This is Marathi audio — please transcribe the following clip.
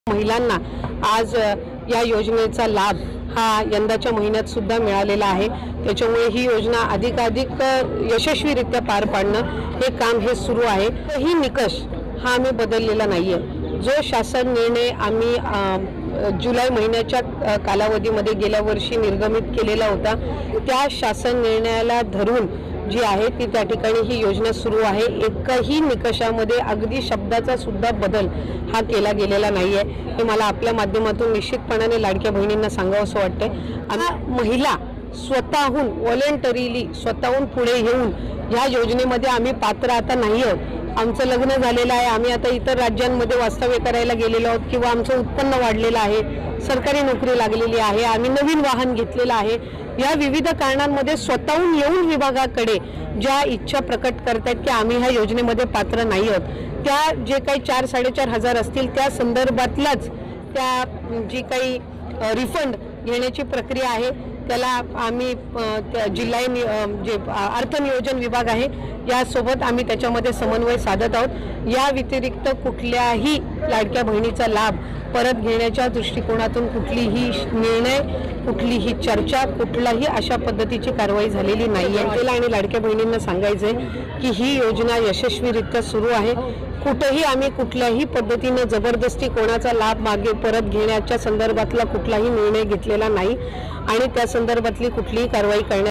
महिलांना आज या योजनेचा लाभ हा यंदाच्या महिन्यात सुद्धा मिळालेला आहे। त्याच्यामुळे ही योजना अधिकाधिक यशस्वीरित्या पार पाडणं हे काम हे सुरू आहे। ही निकष हा आम्ही बदललेला नाहीये। जो शासन निर्णय आम्ही जुलै महिन्याच्या कालावधीमध्ये गेल्या वर्षी निर्गमित केलेला होता, त्या शासन निर्णयाला धरून जी आहे ती त्या ठिकाणी ही योजना सुरू आहे। एकही निकषामध्ये अगदी शब्दाचा सुद्धा बदल हा केला गेलेला नाहीये। हे मला आपल्या माध्यमातून निश्चितपणाने लाडक्या बहिणींना सांगावंसं वाटतंय। महिला स्वतःहून व्हॉलंटरीली स्वतःहून पुढे येऊन ह्या योजनेमध्ये आम्ही पात्र आता नाही आहोत। आमचं लग्न झालेलं आहे, आम्ही आता इतर राज्यांमध्ये वास्तव्य करायला गेलेलो आहोत किंवा आमचं उत्पन्न वाढलेलं आहे, सरकारी नोकरी लागलेली आहे, आम्ही नवीन वाहन घेतलेलं आहे, या विविध कारणांमध्ये स्वतःहून येऊन विभागाकडे ज्या इच्छा प्रकट करतात की आम्ही ह्या योजनेमध्ये पात्र नाही आहोत, त्या जे काही 4-4.5 हजार असतील त्या संदर्भातलाच त्या जी काही रिफंड घेण्याची प्रक्रिया आहे त्याला आम्ही जिल्हा जे अर्थ नियोजन विभाग आहे यासोबत आम्ही त्याच्यामध्ये समन्वय साधत आहोत। या व्यतिरिक्त कुठल्याही लाडक्या बहिणीचा लाभ परत घेण्याच्या दृष्टिकोनातून कुठलीही निर्णय, कुठलीही चर्चा, कुठलाही अशा पद्धतीची कारवाई झालेली नाहीये। आणि लाडक्या बहिणींना सांगायचंय की ही योजना यशस्वीरित्या सुरू आहे। कुठेही आम्ही कुठल्याही पद्धतीने जबरदस्ती कोणाचा लाभ मागे परत घेण्याच्या संदर्भातला कुठलाही निर्णय घेतलेला नाही आणि त्या संदर्भातली कुठलीही कारवाई करण्यात